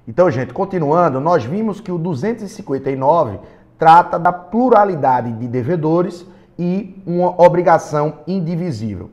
Então, gente, continuando, nós vimos que o 259 trata da pluralidade de devedores e uma obrigação indivisível.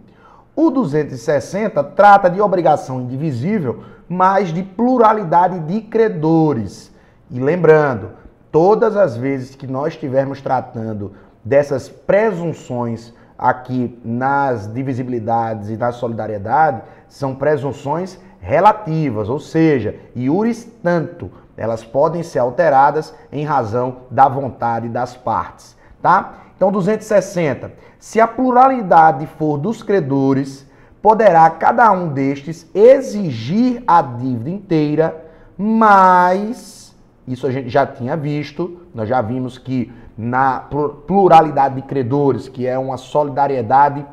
O 260 trata de obrigação indivisível, mas de pluralidade de credores. E lembrando, todas as vezes que nós estivermos tratando dessas presunções aqui nas divisibilidades e na solidariedade, são presunções relativas, ou seja, iuris tanto, elas podem ser alteradas em razão da vontade das partes, tá? Então, 260. Se a pluralidade for dos credores, poderá cada um destes exigir a dívida inteira, mas, isso a gente já tinha visto, nós já vimos que na pluralidade de credores, que é uma solidariedade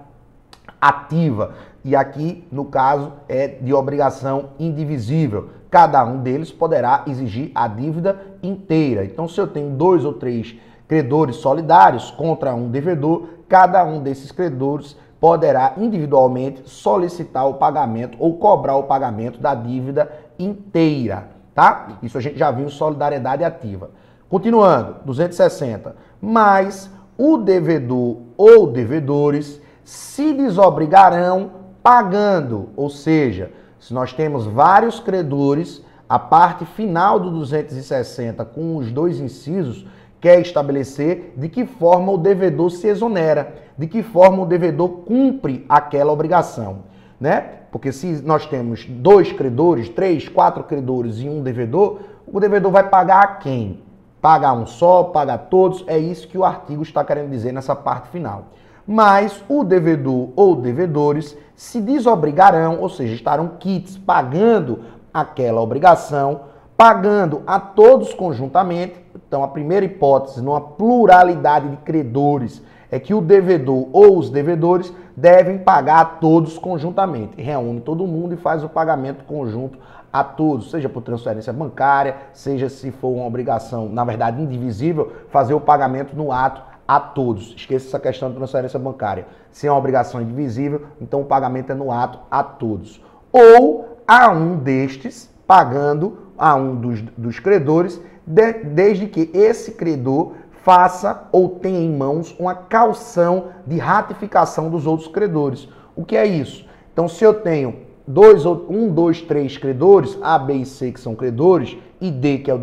ativa, e aqui, no caso, é de obrigação indivisível. Cada um deles poderá exigir a dívida inteira. Então, se eu tenho 2 ou 3 credores solidários contra um devedor, cada um desses credores poderá individualmente solicitar o pagamento ou cobrar o pagamento da dívida inteira, tá? Isso a gente já viu em solidariedade ativa. Continuando, 260. Mas o devedor ou devedores se desobrigarão pagando, ou seja, se nós temos vários credores, a parte final do 260 com os dois incisos quer estabelecer de que forma o devedor se exonera, de que forma o devedor cumpre aquela obrigação, né? Porque se nós temos 2 credores, 3, 4 credores e um devedor, o devedor vai pagar a quem? Paga um só, paga todos, é isso que o artigo está querendo dizer nessa parte final. Mas o devedor ou devedores se desobrigarão, ou seja, estarão quites pagando aquela obrigação, pagando a todos conjuntamente. Então, a primeira hipótese, numa pluralidade de credores, é que o devedor ou os devedores devem pagar a todos conjuntamente. Reúne todo mundo e faz o pagamento conjunto a todos, seja por transferência bancária, seja se for uma obrigação, na verdade, indivisível, fazer o pagamento no ato a todos. Esqueça essa questão de transferência bancária. Se é uma obrigação indivisível, então o pagamento é no ato a todos. Ou a um destes, pagando a um dos credores, desde que esse credor faça ou tenha em mãos uma caução de ratificação dos outros credores. O que é isso? Então, se eu tenho 1, 2, 3 credores, A, B e C, que são credores, e D, que é o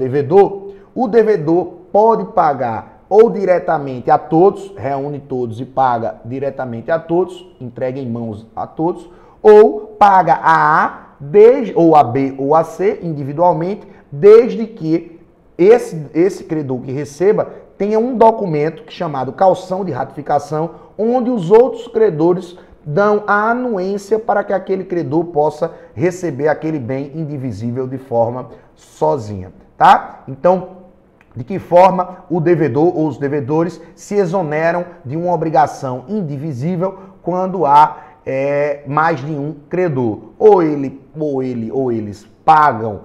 devedor pode pagar ou diretamente a todos, reúne todos e paga diretamente a todos, entrega em mãos a todos, ou paga a A, ou a B ou a C individualmente, desde que esse credor que receba tenha um documento chamado caução de ratificação, onde os outros credores dão a anuência para que aquele credor possa receber aquele bem indivisível de forma sozinha, tá? Então, de que forma o devedor ou os devedores se exoneram de uma obrigação indivisível quando há mais de um credor? Ou eles pagam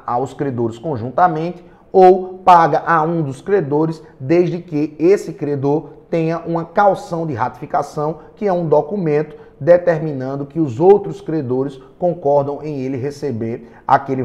aos credores conjuntamente, ou paga a um dos credores, desde que esse credor tenha uma caução de ratificação, que é um documento determinando que os outros credores concordam em ele receber aquele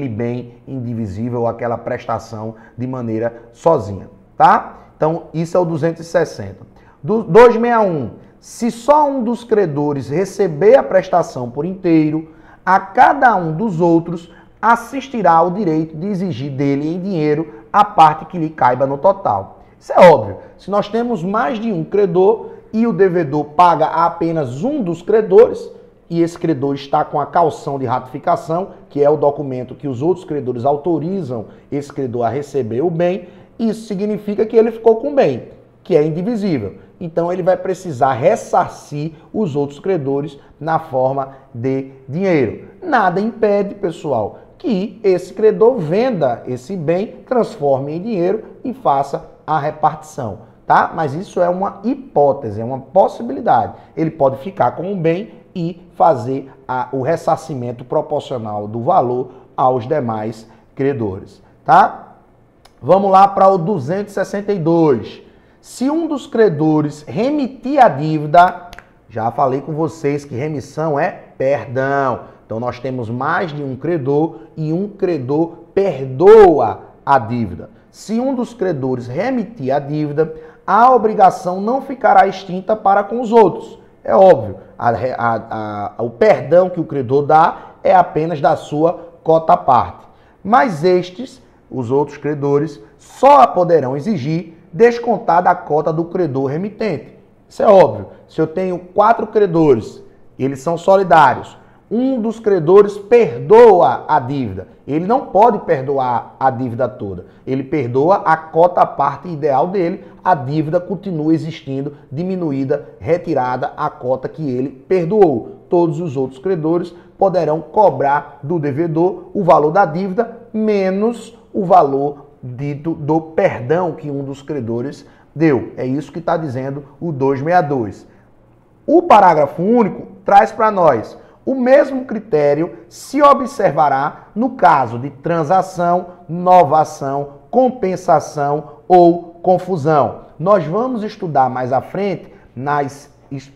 bem indivisível, aquela prestação de maneira sozinha, tá? Então, isso é o 260. 261. Se só um dos credores receber a prestação por inteiro, a cada um dos outros assistirá ao direito de exigir dele em dinheiro a parte que lhe caiba no total. Isso é óbvio. Se nós temos mais de um credor e o devedor paga a apenas um dos credores, e esse credor está com a caução de ratificação, que é o documento que os outros credores autorizam esse credor a receber o bem, isso significa que ele ficou com o bem, que é indivisível. Então ele vai precisar ressarcir os outros credores na forma de dinheiro. Nada impede, pessoal, que esse credor venda esse bem, transforme em dinheiro e faça a repartição, tá? Mas isso é uma hipótese, é uma possibilidade. Ele pode ficar com o bem e fazer o ressarcimento proporcional do valor aos demais credores, tá? Vamos lá para o 262. Se um dos credores remitir a dívida, já falei com vocês que remissão é perdão. Então nós temos mais de um credor e um credor perdoa a dívida. Se um dos credores remitir a dívida, a obrigação não ficará extinta para com os outros. É óbvio, o perdão que o credor dá é apenas da sua cota à parte. Mas estes, os outros credores, só a poderão exigir descontar da cota do credor remitente. Isso é óbvio. Se eu tenho 4 credores, eles são solidários, um dos credores perdoa a dívida. Ele não pode perdoar a dívida toda. Ele perdoa a cota à parte ideal dele, a dívida continua existindo, diminuída, retirada a cota que ele perdoou. Todos os outros credores poderão cobrar do devedor o valor da dívida menos o valor dito do perdão que um dos credores deu. É isso que está dizendo o 262. O parágrafo único traz para nós o mesmo critério se observará no caso de transação, novação, compensação ou confusão. Nós vamos estudar mais à frente, nas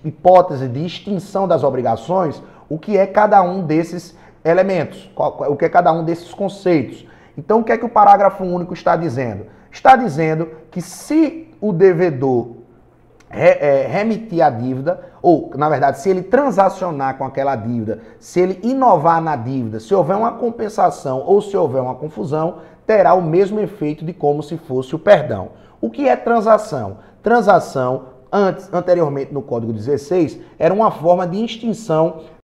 hipóteses de extinção das obrigações, o que é cada um desses elementos, o que é cada um desses conceitos. Então, o que é que o parágrafo único está dizendo? Está dizendo que se o devedor remitir a dívida, ou, na verdade, se ele transacionar com aquela dívida, se ele inovar na dívida, se houver uma compensação ou se houver uma confusão, terá o mesmo efeito de como se fosse o perdão. O que é transação? Transação, anteriormente no Código 16, era uma forma de extinção